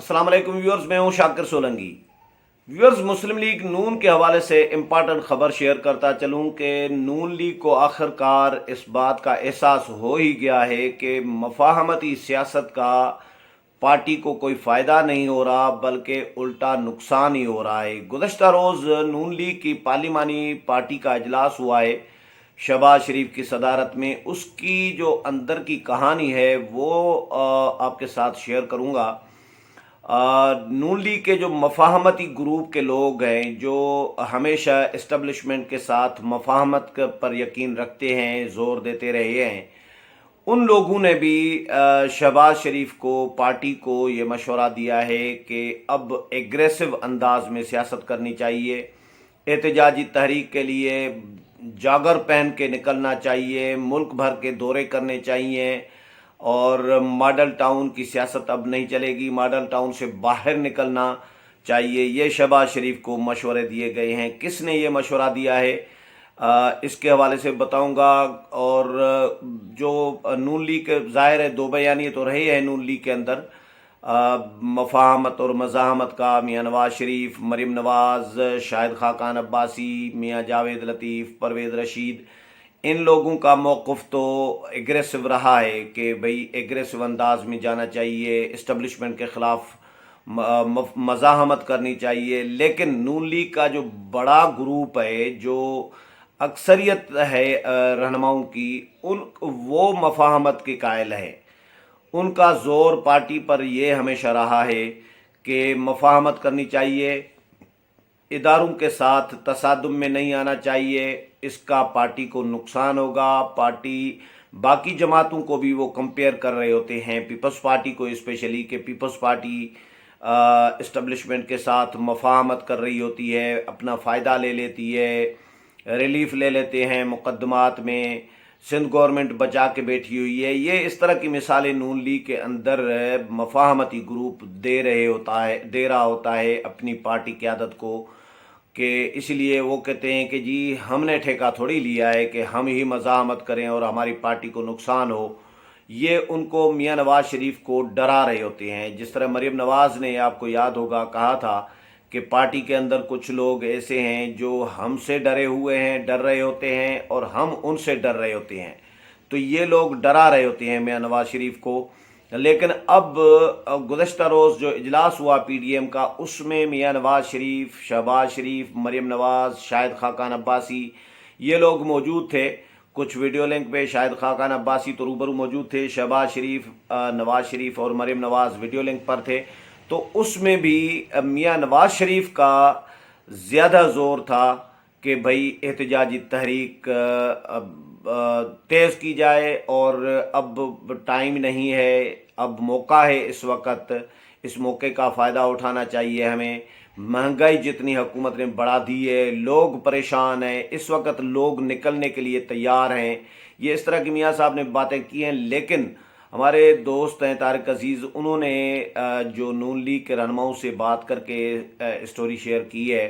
अस्सलाम वालेकुम व्यूअर्स, मैं हूं शाकिर सोलंकी। व्यूअर्स, मुस्लिम लीग नून के हवाले से इम्पॉर्टेंट खबर शेयर करता चलूं कि नून लीग को आखिरकार इस बात का एहसास हो ही गया है कि मफाहमती सियासत का पार्टी को कोई फ़ायदा नहीं हो रहा बल्कि उल्टा नुकसान ही हो रहा है। गुज़श्ता रोज़ नून लीग की पार्लिमानी पार्टी का इजलास हुआ है शहबाज शरीफ की सदारत में। उसकी जो अंदर की कहानी है वो आपके साथ शेयर करूंगा। नून लीग के जो मफाहमती ग्रुप के लोग हैं, जो हमेशा इस्टब्लिशमेंट के साथ मफाहमत पर यकीन रखते हैं, ज़ोर देते रहे हैं, उन लोगों ने भी शहबाज शरीफ को, पार्टी को ये मशवरा दिया है कि अब एग्रेसिव अंदाज में सियासत करनी चाहिए। एहतजाजी तहरीक के लिए जागर पहन के निकलना चाहिए, मुल्क भर के दौरे करने चाहिए और मॉडल टाउन की सियासत अब नहीं चलेगी, मॉडल टाउन से बाहर निकलना चाहिए। ये शहबाज शरीफ को मशवरे दिए गए हैं। किसने ये मशवरा दिया है इसके हवाले से बताऊंगा। और जो नून लीग के ज़ाहिर है दो बयानी तो रहे हैं नून लीग के अंदर, मफाहमत और मज़ाहमत का, मियाँ नवाज शरीफ, मरीम नवाज, शाहिद खाकान अब्बासी, मियाँ जावेद लतीफ़, परवेज़ रशीद, इन लोगों का मौक़िफ़ तो एग्रेसिव रहा है कि भाई एग्रेसिव अंदाज में जाना चाहिए, इस्टब्लिशमेंट के ख़िलाफ़ मज़ाहमत करनी चाहिए। लेकिन नून लीग का जो बड़ा ग्रुप है, जो अक्सरियत है रहनुमाओं की, वो मफाहमत के कायल है। उनका ज़ोर पार्टी पर यह हमेशा रहा है कि मफाहमत करनी चाहिए, इदारों के साथ तसादुम में नहीं आना चाहिए, इसका पार्टी को नुकसान होगा। पार्टी बाकी जमातों को भी वो कंपेयर कर रहे होते हैं, पीपल्स पार्टी को स्पेशली, कि पीपल्स पार्टी इस्टब्लिशमेंट के साथ मफाहमत कर रही होती है, अपना फ़ायदा ले लेती है, रिलीफ ले लेते हैं मुकदमात में, सिंध गवर्नमेंट बचा के बैठी हुई है। ये इस तरह की मिसालें नून लीग के अंदर मफाहमती ग्रुप दे रहा होता है अपनी पार्टी क़यादत को, कि इसलिए वो कहते हैं कि जी हमने ठेका थोड़ी लिया है कि हम ही मज़ाहमत करें और हमारी पार्टी को नुकसान हो। ये उनको, मियाँ नवाज शरीफ को डरा रहे होते हैं। जिस तरह मरीम नवाज ने, आपको याद होगा, कहा था कि पार्टी के अंदर कुछ लोग ऐसे हैं जो हमसे डरे हुए हैं, डर रहे होते हैं, और हम उनसे डर रहे होते हैं। तो ये लोग डरा रहे होते हैं मियाँ नवाज शरीफ को। लेकिन अब गुज़श्ता रोज़ जो इजलास हुआ पीडीएम का, उसमें मियाँ नवाज शरीफ, शहबाज शरीफ, मरीम नवाज, शाहिद खाकान अब्बासी, ये लोग मौजूद थे। कुछ वीडियो लिंक पे शाहिद खाकान अब्बासी तो रूबरू मौजूद थे, शहबाज शरीफ, नवाज शरीफ और मरीम नवाज वीडियो लिंक पर थे। तो उसमें भी मियाँ नवाज शरीफ का ज़्यादा ज़ोर था कि भाई एहतजाजी तहरीक तेज़ की जाए, और अब टाइम नहीं है, अब मौका है, इस वक्त इस मौके का फ़ायदा उठाना चाहिए हमें। महंगाई जितनी हुकूमत ने बढ़ा दी है, लोग परेशान हैं, इस वक्त लोग निकलने के लिए तैयार हैं। ये इस तरह की मियाँ साहब ने बातें की हैं। लेकिन हमारे दोस्त हैं तारिक अजीज़, उन्होंने जो नून लीग के रहनुमाओं से बात करके स्टोरी शेयर की है,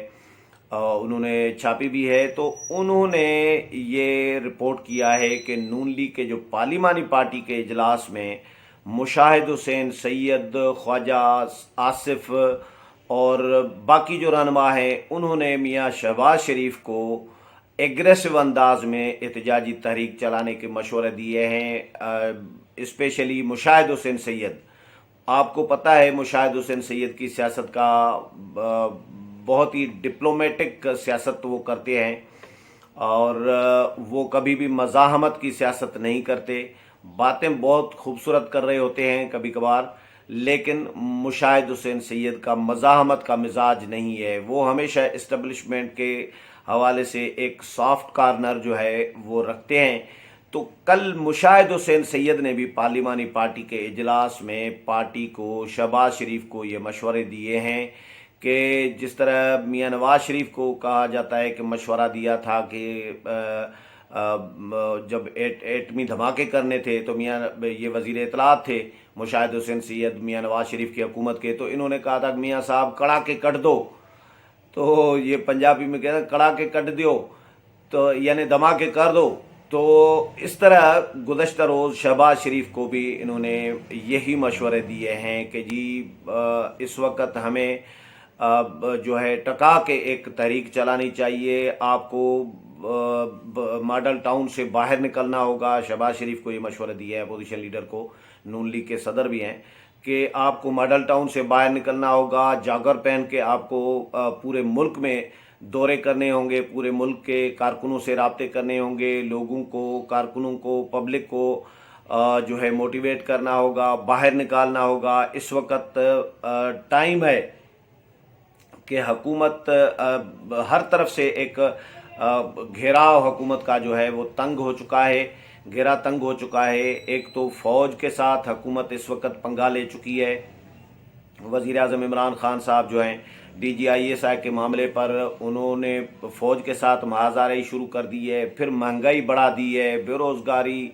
उन्होंने छापी भी है, तो उन्होंने ये रिपोर्ट किया है कि नून लीग के जो पार्लिमानी पार्टी के इजलास में मुशाहिद हुसैन सैयद, ख्वाजा आसिफ और बाकी जो रहनुमा हैं, उन्होंने मियाँ शहबाज शरीफ को एग्रेसिव अंदाज में एहतजाजी तहरीक चलाने के मशवरे दिए हैं। स्पेशली मुशाहिद हुसैन सैयद, आपको पता है मुशाहिद हुसैन सैयद की सियासत का बहुत ही डिप्लोमेटिक सियासत वो करते हैं, और वो कभी भी मज़ाहमत की सियासत नहीं करते। बातें बहुत खूबसूरत कर रहे होते हैं कभी कभार, लेकिन मुशाहिद हुसैन सैयद का मज़ाहमत का मिजाज नहीं है। वो हमेशा इस्टब्लिशमेंट के हवाले से एक सॉफ्ट कार्नर जो है वो रखते हैं। तो कल मुशाहिद हुसैन सैयद ने भी पार्लिमानी पार्टी के इजलास में पार्टी को, शहबाज शरीफ को ये मशवरे दिए हैं कि जिस तरह मियाँ नवाज शरीफ को कहा जाता है कि मशवरा दिया था कि जब एटमी धमाके करने थे तो मियाँ, ये वज़ीर इत्तलात थे मुशाहिद हुसैन सैयद मियाँ नवाज शरीफ की हुकूमत के, तो इन्होंने कहा था कि मियाँ साहब कड़ा के कट दो। तो ये पंजाबी में कहते हैं कड़ा के कट दो, तो यानी धमाके कर दो। تو اس طرح گزشتہ روز شہباز شریف کو بھی انہوں نے یہی مشورے دیے ہیں کہ جی اس وقت ہمیں جو ہے ٹکا کے ایک تحریک چلانی چاہیے، آپ کو ماڈل ٹاؤن سے باہر نکلنا ہوگا۔ شہباز شریف کو یہ مشورہ دیا ہے، اپوزیشن لیڈر کو، نون لیگ کے صدر بھی ہیں، کہ آپ کو ماڈل ٹاؤن سے باہر نکلنا ہوگا، جاگر پہن کے آپ کو پورے ملک میں دورے کرنے ہوں گے، پورے ملک کے کارکنوں سے رابطے کرنے ہوں گے، لوگوں کو، کارکنوں کو، پبلک کو جو ہے موٹیویٹ کرنا ہوگا، باہر نکالنا ہوگا۔ اس وقت ٹائم ہے کہ حکومت ہر طرف سے ایک گھیراؤ حکومت کا جو ہے وہ تنگ ہو چکا ہے، گھیرا تنگ ہو چکا ہے۔ ایک تو فوج کے ساتھ حکومت اس وقت پنگا لے چکی ہے، وزیر اعظم عمران خان صاحب جو ہیں D G I S I کے معاملے پر انہوں نے فوج کے ساتھ محاذاری شروع کر دی ہے، پھر مہنگائی بڑھا دی ہے، بے روزگاری،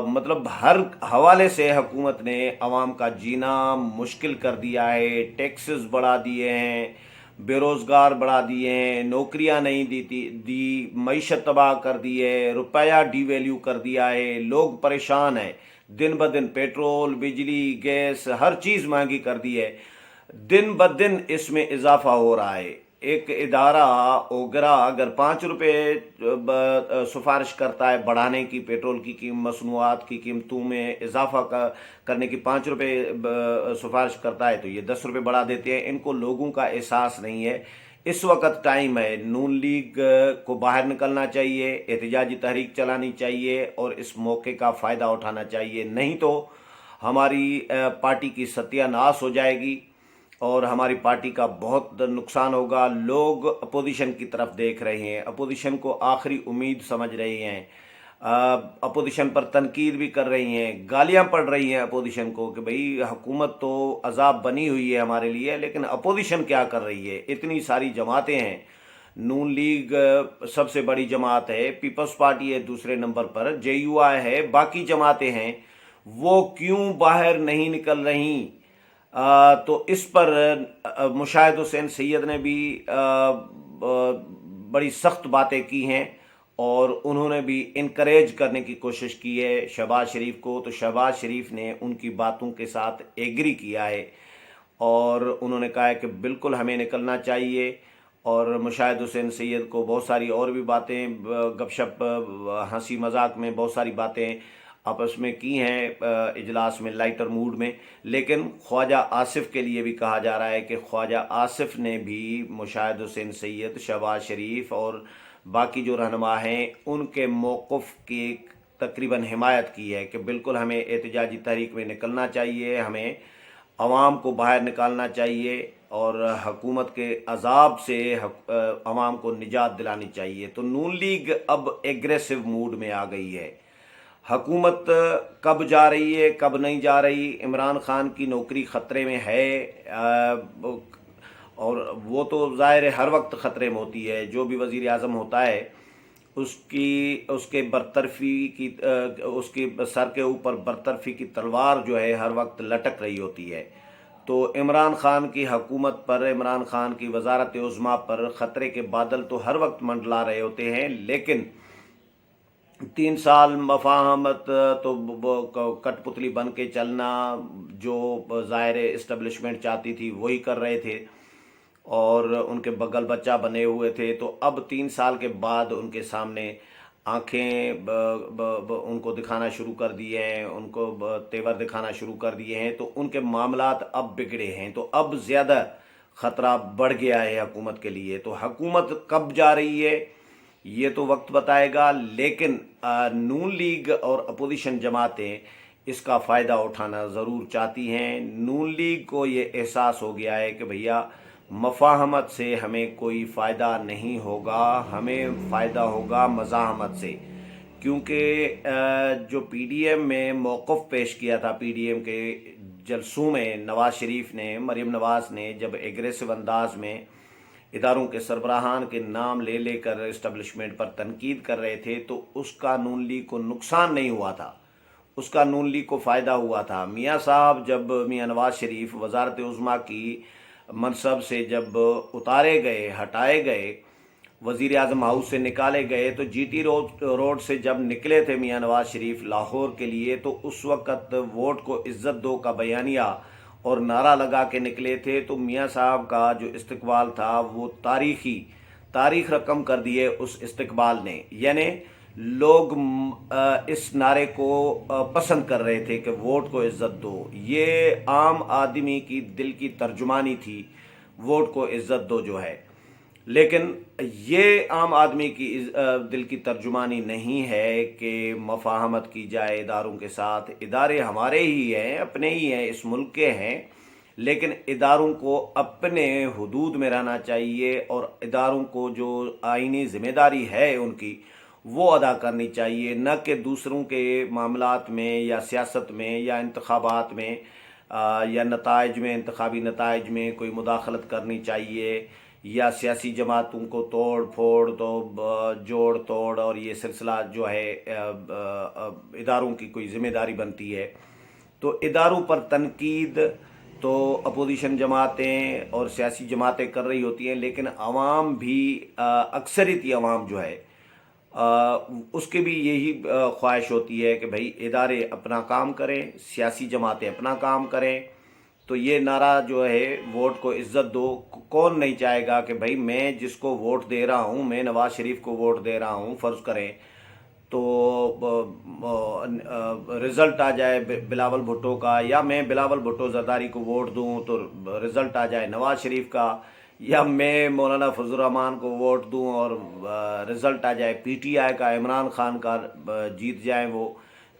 مطلب ہر حوالے سے حکومت نے عوام کا جینا مشکل کر دیا ہے، ٹیکسز بڑھا دیے ہیں، بے روزگار بڑھا دیے ہیں، نوکریاں نہیں دی، معیشت تباہ کر دی ہے، روپیہ ڈی ویلیو کر دیا ہے، لوگ پریشان ہیں، دن بدن پیٹرول، بجلی، گیس، ہر چیز مہنگی کر دی ہے، دن بدن اس میں اضافہ ہو رہا ہے۔ ایک ادارہ اوگرا اگر 5 روپے سفارش کرتا ہے بڑھانے کی، پیٹرول کی مصنوعات کی قیمتوں میں اضافہ کرنے کی 5 روپے سفارش کرتا ہے، تو یہ 10 روپے بڑھا دیتے ہیں۔ ان کو لوگوں کا احساس نہیں ہے۔ اس وقت ٹائم ہے، نون لیگ کو باہر نکلنا چاہیے، احتجاجی تحریک چلانی چاہیے اور اس موقع کا فائدہ اٹھانا چاہیے، نہیں تو ہماری پارٹی کی ستیہ ناش ہو جائے گی اور ہماری پارٹی کا بہت نقصان ہوگا۔ لوگ اپوزیشن کی طرف دیکھ رہے ہیں، اپوزیشن کو آخری امید سمجھ رہے ہیں، اپوزیشن پر تنقید بھی کر رہی ہیں، گالیاں پڑ رہی ہیں اپوزیشن کو کہ بھئی حکومت تو عذاب بنی ہوئی ہے ہمارے لیے، لیکن اپوزیشن کیا کر رہی ہے؟ اتنی ساری جماعتیں ہیں، نون لیگ سب سے بڑی جماعت ہے، پیپلز پارٹی ہے دوسرے نمبر پر، جے یو آئی ہے، باقی جماعتیں ہیں، وہ کیوں باہر نہیں نکل رہی؟ تو اس پر مشاہد حسین سید نے بھی بڑی سخت باتیں کی ہیں اور انہوں نے بھی انکریج کرنے کی کوشش کی ہے شہباز شریف کو، تو شہباز شریف نے ان کی باتوں کے ساتھ ایگری کیا ہے اور انہوں نے کہا ہے کہ بالکل ہمیں نکلنا چاہیے۔ اور مشاہد حسین سید کو بہت ساری اور بھی باتیں، گپ شپ، ہنسی مذاق میں بہت ساری باتیں آپس میں کی ہیں اجلاس میں، لائٹر موڈ میں، لیکن خواجہ آصف کے لیے بھی کہا جا رہا ہے کہ خواجہ آصف نے بھی مشاہد حسین سید، شہباز شریف اور باقی جو رہنما ہیں ان کے موقف کی تقریباً حمایت کی ہے کہ بالکل ہمیں احتجاجی تحریک میں نکلنا چاہیے، ہمیں عوام کو باہر نکالنا چاہیے اور حکومت کے عذاب سے عوام کو نجات دلانی چاہیے۔ تو نون لیگ اب ایگریسو موڈ میں آ گئی ہے۔ حکومت کب جا رہی ہے، کب نہیں جا رہی، عمران خان کی نوکری خطرے میں ہے، اور وہ تو ظاہر ہے ہر وقت خطرے میں ہوتی ہے، جو بھی وزیر اعظم ہوتا ہے اس کے برطرفی کی، اس کی سر کے اوپر برطرفی کی تلوار جو ہے ہر وقت لٹک رہی ہوتی ہے۔ تو عمران خان کی حکومت پر، عمران خان کی وزارت عظمیٰ پر خطرے کے بادل تو ہر وقت منڈلا رہے ہوتے ہیں، لیکن 3 سال مفاہمت تو کٹ پتلی بن کے چلنا، جو ظاہر اسٹیبلشمنٹ چاہتی تھی وہی کر رہے تھے اور ان کے بغل بچہ بنے ہوئے تھے۔ تو اب 3 سال کے بعد ان کے سامنے آنکھیں ان کو دکھانا شروع کر دیے ہیں، ان کو تیور دکھانا شروع کر دیے ہیں، تو ان کے معاملات اب بگڑے ہیں، تو اب زیادہ خطرہ بڑھ گیا ہے حکومت کے لیے۔ تو حکومت کب جا رہی ہے یہ تو وقت بتائے گا، لیکن نون لیگ اور اپوزیشن جماعتیں اس کا فائدہ اٹھانا ضرور چاہتی ہیں۔ نون لیگ کو یہ احساس ہو گیا ہے کہ بھیا مفاہمت سے ہمیں کوئی فائدہ نہیں ہوگا، ہمیں فائدہ ہوگا مزاحمت سے، کیونکہ جو پی ڈی ایم میں موقف پیش کیا تھا، پی ڈی ایم کے جلسوں میں نواز شریف نے، مریم نواز نے جب ایگریسو انداز میں اداروں کے سربراہان کے نام لے لے کر اسٹیبلشمنٹ پر تنقید کر رہے تھے، تو اس کا نون لیگ کو نقصان نہیں ہوا تھا، اس کا نون لیگ کو فائدہ ہوا تھا۔ میاں صاحب جب میاں نواز شریف وزارت عظمیٰ کی منصب سے جب اتارے گئے، ہٹائے گئے، वज़ीर आज़म हाउस से निकाले गए तो जीटी रोड से जब निकले थे मियां नवाज शरीफ लाहौर के लिए, तो उस वक़्त वोट को इज़्ज़त दो का बयानिया और नारा लगा के निकले थे। तो मियां साहब का जो इस्तकबाल था वो तारीख रकम कर दिए उस इस्तकबाल ने। यानी लोग इस नारे को पसंद कर रहे थे कि वोट को इज़्ज़त दो। ये आम आदमी की दिल की तर्जुमानी थी, वोट को इज़्ज़त दो जो है। लेकिन ये आम आदमी की दिल की तर्जुमानी नहीं है कि मफाहमत की जाए इदारों के साथ। इदारे हमारे ही हैं, अपने ही हैं, इस मुल्क के हैं, लेकिन इदारों को अपने हुदूद में रहना चाहिए और इदारों को जो आईनी ज़िम्मेदारी है उनकी वो अदा करनी चाहिए, न कि दूसरों के मामलात में या सियासत में या इंतखाबात में या नताइज में, इंतखाबी नताइज में कोई मुदाखलत करनी चाहिए, या सियासी जमातों को तोड़ फोड़ तो जोड़ तोड़ और ये सिलसिला जो है इदारों की कोई ज़िम्मेदारी बनती है। तो इदारों पर तनकीद तो अपोजिशन जमातें और सियासी जमातें कर रही होती हैं, लेकिन आवाम भी अक्सरियती आवाम जो है उसके भी यही ख्वाहिश होती है कि भाई इदारे अपना काम करें, सियासी जमातें अपना काम करें। तो ये नारा जो है वोट को इज़्ज़त दो, कौन नहीं चाहेगा कि भाई मैं जिसको वोट दे रहा हूँ, मैं नवाज शरीफ को वोट दे रहा हूँ फ़र्ज़ करें, तो रिज़ल्ट आ जाए बिलावल भुट्टो का, या मैं बिलावल भुट्टो ज़रदारी को वोट दूँ तो रिज़ल्ट आ जाए नवाज शरीफ का, या मैं मौलाना फजल रहमान को वोट दूं और रिज़ल्ट आ जाए पीटीआई का, इमरान खान का जीत जाए वो।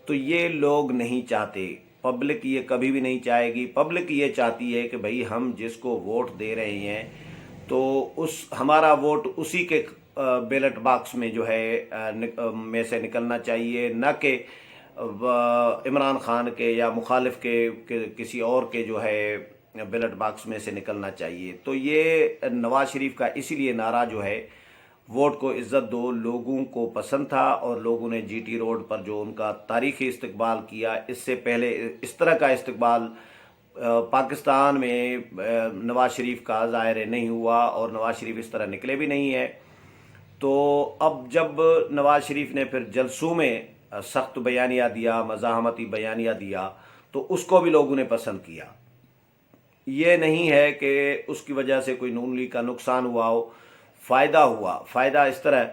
तो ये लोग नहीं चाहते, पब्लिक ये कभी भी नहीं चाहेगी। पब्लिक ये चाहती है कि भाई हम जिसको वोट दे रहे हैं तो उस हमारा वोट उसी के बैलेट बॉक्स में जो है में से निकलना चाहिए, न कि इमरान खान के या मुखालिफ के किसी और के जो है बैलेट बॉक्स में से निकलना चाहिए। तो ये नवाज शरीफ का इसीलिए नारा जो है वोट को इज़्ज़त दो लोगों को पसंद था, और लोगों ने जीटी रोड पर जो उनका तारीख़ी इस्तकबाल किया, इससे पहले इस तरह का इस्तकबाल पाकिस्तान में नवाज शरीफ का ज़ाहिर नहीं हुआ और नवाज शरीफ इस तरह निकले भी नहीं है। तो अब जब नवाज शरीफ ने फिर जलसों में सख्त बयानिया दिया, मज़ाहमती बयानिया दिया, तो उसको भी लोगों ने पसंद किया। ये नहीं है कि उसकी वजह से कोई नून लीग का नुकसान हुआ हो, फ़ायदा हुआ। फ़ायदा इस तरह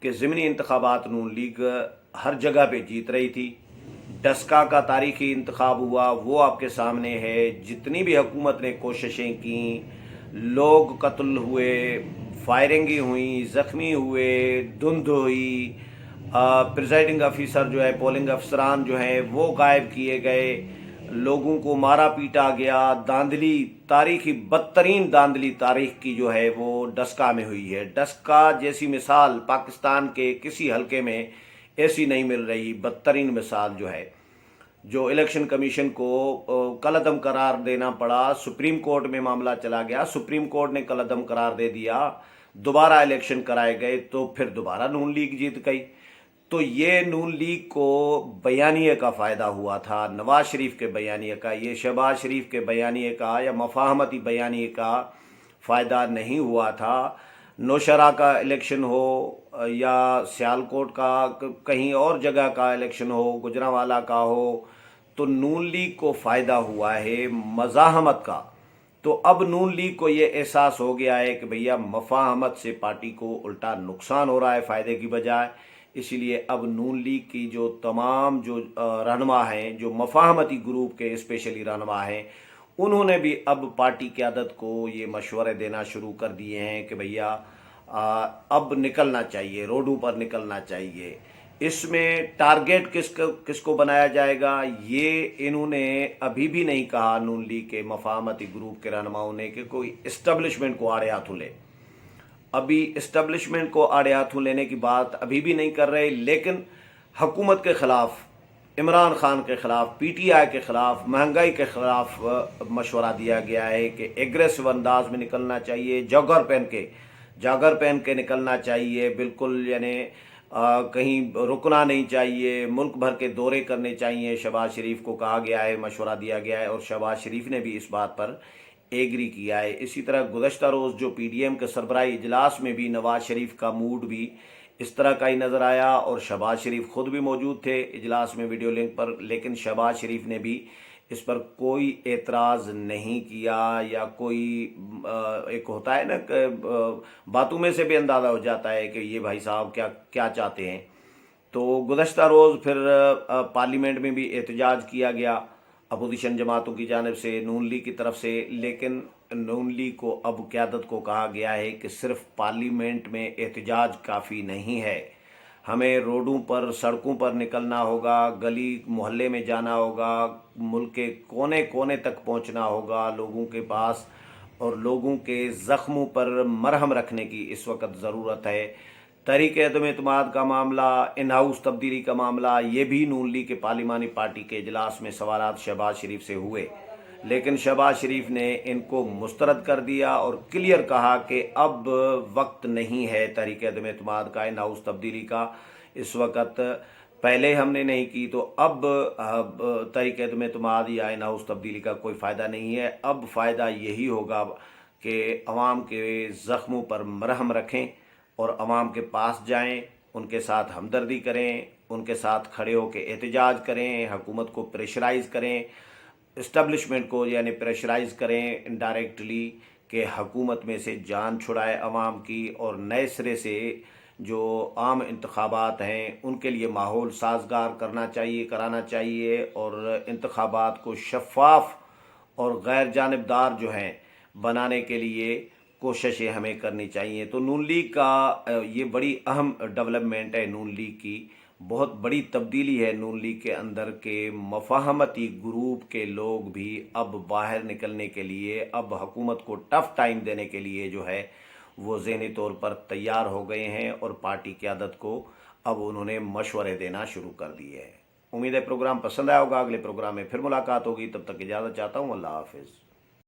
कि ज़िमनी इंतखाबात नून लीग हर जगह पे जीत रही थी। डस्का का तारीख़ी इंतखाब हुआ, वो आपके सामने है। जितनी भी हुकूमत ने कोशिशें की, लोग कत्ल हुए, फायरिंगें हुई, ज़ख्मी हुए, धुंध हुई, प्रिजाइडिंग अफसर जो है, पोलिंग अफसरान जो हैं वो गायब किए गए, लोगों को मारा पीटा गया। धांधली, तारीखी बदतरीन धांधली तारीख की जो है वो डस्का में हुई है। डस्का जैसी मिसाल पाकिस्तान के किसी हलके में ऐसी नहीं मिल रही। बदतरीन मिसाल जो है, जो इलेक्शन कमीशन को कलअदम करार देना पड़ा, सुप्रीम कोर्ट में मामला चला गया, सुप्रीम कोर्ट ने कलअदम करार दे दिया, दोबारा इलेक्शन कराए गए, तो फिर दोबारा नून लीग जीत गई। तो ये नून लीग को बयानिए का फ़ायदा हुआ था, नवाज शरीफ के बयानिए का। ये शहबाज शरीफ के बयानिए का या मफाहमती बयानिए का फ़ायदा नहीं हुआ था। नौशहरा का इलेक्शन हो या सियालकोट का, कहीं और जगह का इलेक्शन हो, गुजरांवाला का हो, तो नून लीग को फ़ायदा हुआ है मज़ाहमत का। तो अब नून लीग को ये एहसास हो गया है कि भैया मफाहमत से पार्टी को उल्टा नुकसान हो रहा है फ़ायदे की बजाय। इसीलिए अब नून लीग की जो तमाम जो रहनुमा हैं, जो मफाहमती ग्रुप के स्पेशली रहनुमा हैं, उन्होंने भी अब पार्टी क़यादत को ये मशवरे देना शुरू कर दिए हैं कि भैया अब निकलना चाहिए, रोडों पर निकलना चाहिए। इसमें टारगेट किसको बनाया जाएगा, ये इन्होंने अभी भी नहीं कहा नून लीग के मफाहमती ग्रुप के रहनुमाओं ने, कि कोई इस्टेब्लिशमेंट को आड़े हाथों ले। अभी इस्टेब्लिशमेंट को आड़े हाथों लेने की बात अभी भी नहीं कर रहे, लेकिन हुकूमत के ख़िलाफ़, इमरान खान के ख़िलाफ़, पीटीआई के ख़िलाफ़, महंगाई के ख़िलाफ़ मशवरा दिया गया है कि एग्रेसिव अंदाज में निकलना चाहिए, जागर पहन के निकलना चाहिए बिल्कुल, यानी कहीं रुकना नहीं चाहिए, मुल्क भर के दौरे करने चाहिए। शहबाज शरीफ को कहा गया है, मशवरा दिया गया है, और शहबाज शरीफ ने भी इस बात पर एग्री किया है। इसी तरह गुज़श्ता रोज़ जो PDM के सरबराही इजलास में भी नवाज शरीफ का मूड भी इस तरह का ही नज़र आया और शहबाज शरीफ खुद भी मौजूद थे इजलास में वीडियो लिंक पर, लेकिन शहबाज शरीफ ने भी इस पर कोई एतराज़ नहीं किया या कोई एक होता है ना बातों में से भी अंदाज़ा हो जाता है कि ये भाई साहब क्या क्या चाहते हैं। तो गुज़श्ता रोज़ फिर पार्लियामेंट में भी एहतजाज किया गया अपोजिशन जमातों की जानिब से, नून लीग की तरफ से, लेकिन नून लीग को अब क़यादत को कहा गया है कि सिर्फ पार्लियामेंट में एहतजाज काफ़ी नहीं है, हमें रोडों पर सड़कों पर निकलना होगा, गली मोहल्ले में जाना होगा, मुल्क के कोने कोने तक पहुंचना होगा लोगों के पास, और लोगों के ज़ख्मों पर मरहम रखने की इस वक्त ज़रूरत है। तहरीक अदम एतमाद का मामला, इन हाउस तब्दीली का मामला, ये भी नून लीग के पार्लिमानी पार्टी के इजलास में सवालात शहबाज शरीफ से हुए, लेकिन शहबाज शरीफ ने इनको मुस्तरद कर दिया और क्लियर कहा कि अब वक्त नहीं है तहरीक अदम एतमाद का इन हाउस तब्दीली का, इस वक्त पहले हमने नहीं की तो अब तहरीक अदम एतमाद या इन हाउस तब्दीली का कोई फ़ायदा नहीं है। अब फ़ायदा यही होगा कि अवाम के ज़ख्मों पर मरहम रखें और अवाम के पास जाएं, उनके साथ हमदर्दी करें, उनके साथ खड़े होकर एहतजाज करें, हुकूमत को प्रेशराइज़ करें, इस्टबलिशमेंट को यानी प्रेशराइज़ करें इनडायरेक्टली कि हुकूमत में से जान छुड़ाए अवाम की, और नए सिरे से जो आम इंतखाबात हैं उनके लिए माहौल साजगार कराना चाहिए और इंतखाबात को शफ़ाफ और गैर जानिबदार जो हैं बनाने के लिए कोशिशें हमें करनी चाहिए। तो नून लीग का ये बड़ी अहम डेवलपमेंट है, नून लीग की बहुत बड़ी तब्दीली है नून लीग के अंदर के मफाहमती ग्रुप के लोग भी अब बाहर निकलने के लिए, अब हुकूमत को टफ टाइम देने के लिए जो है वो ज़हनी तौर पर तैयार हो गए हैं और पार्टी क़यादत को अब उन्होंने मशवरे देना शुरू कर दिए हैं। उम्मीद है प्रोग्राम पसंद आया होगा, अगले प्रोग्राम में फिर मुलाकात होगी, तब तक इजाज़त चाहता हूँ। अल्लाह हाफिज़।